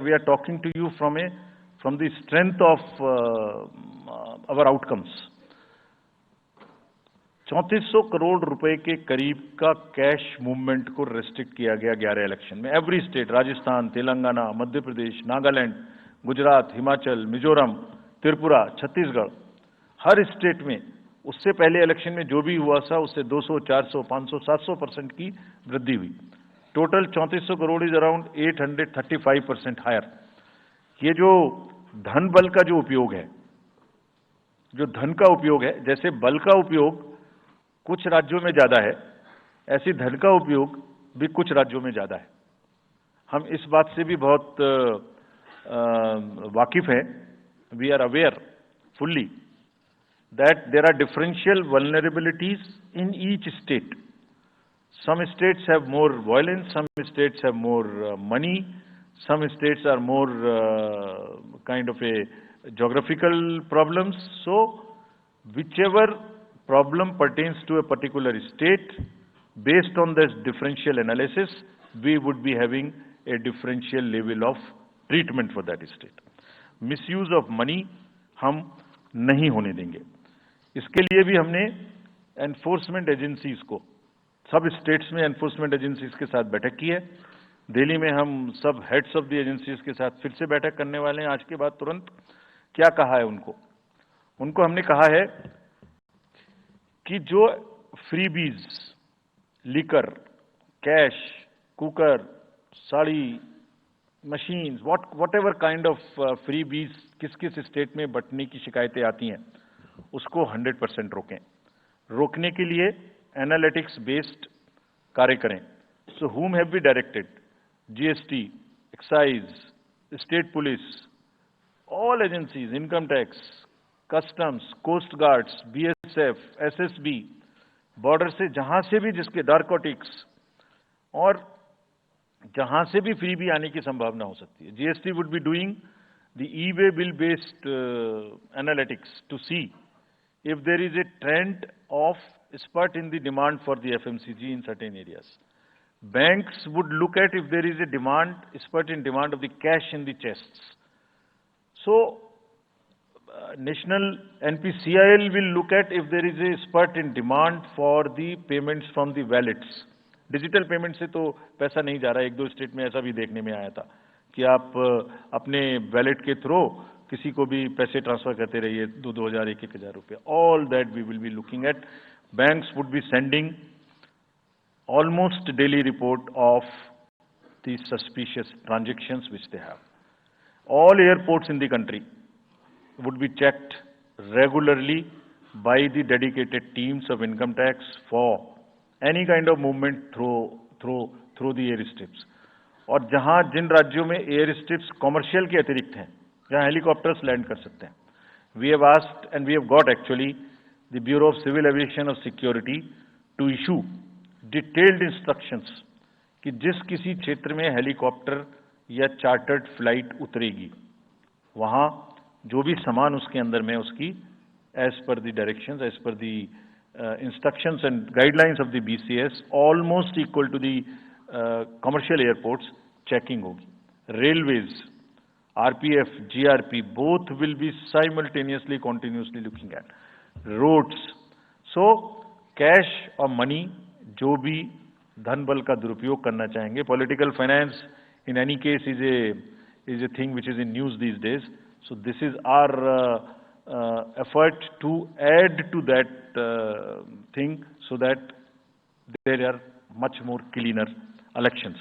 we are talking to you from the strength of our outcomes. 3400 crore रुपए के करीब का कैश मूवमेंट को रेस्ट्रिक्ट किया गया 11 इलेक्शन में. एवरी स्टेट, राजस्थान, तेलंगाना, मध्य प्रदेश, नागालैंड, गुजरात, हिमाचल, मिजोरम, त्रिपुरा, छत्तीसगढ़, हर स्टेट में उससे पहले इलेक्शन में जो भी हुआ था उससे 200, 400, 500, 700% की वृद्धि हुई. Total 3400 crore is around 835% higher. ये जो धन बल का जो उपयोग है, जो धन का उपयोग है, जैसे बल का उपयोग कुछ राज्यों में ज्यादा है, ऐसी धन का उपयोग भी कुछ राज्यों में ज्यादा है. हम इस बात से भी बहुत वाकिफ हैं. We are aware fully that there are differential vulnerabilities in each state. Some states have more violence, some states have more money, some states are more kind of a geographical problems. So whichever problem pertains to a particular state, based on this differential analysis, we would be having a differential level of treatment for that state. Misuse of money हम नहीं होने देंगे. इसके लिए भी हमने enforcement agencies को, सब स्टेट्स में एनफोर्समेंट एजेंसीज के साथ बैठक की है. दिल्ली में हम सब हेड्स ऑफ द एजेंसीज के साथ फिर से बैठक करने वाले हैं आज के बाद तुरंत. क्या कहा है उनको हमने कहा है कि जो freebies, liquor, cash, cooker, sari, machines, whatever kind of freebies किस किस स्टेट में बंटने की शिकायतें आती हैं, उसको 100% रोकें. रोकने के लिए एनालिटिक्स बेस्ड कार्य करें. So whom have we directed? GST, excise, state police, all agencies, income tax, customs, coast guards, BSF, SSB, border से जहां से भी जिसके नारकोटिक्स और जहां से भी फ्रीबी आने की संभावना हो सकती है. GST would be doing the e-way bill based analytics to see if there is a trend of spurt in the demand for the FMCG in certain areas. Banks would look at if there is a spurt in demand of the cash in the chests. So national NPCIL will look at if there is a spurt in demand for the payments from the wallets. Digital payment से तो पैसा नहीं जा रहा है. एक दो state में ऐसा भी देखने में आया था कि आप अपने वैलेट के थ्रू किसी को भी पैसे ट्रांसफर करते रहिए, 2,000, 1,000 रुपये. All that we will be looking at. Banks would be sending almost daily report of the suspicious transactions which they have. All airports in the country would be checked regularly by the dedicated teams of income tax for any kind of movement through the air strips. और जहां जिन राज्यों में air strips commercial के अतिरिक्त हैं, जहां helicopters land कर सकते हैं, we have asked and we have got actually the Bureau of Civil Aviation of Security to issue detailed instructions कि जिस किसी क्षेत्र में हेलीकॉप्टर या चार्टर्ड फ्लाइट उतरेगी, वहां जो भी सामान उसके अंदर में उसकी as per the directions, as per the instructions and guidelines of the BCS, almost equal to the commercial airports, checking hogi. Railways, RPF, GRP, both will be simultaneously, continuously looking at. Roads. So, cash or money, जो भी धन बल का दुरुपयोग करना चाहेंगे, political finance in any case is a thing which is in news these days. So this is our effort to add to that thing so that there are much more cleaner elections.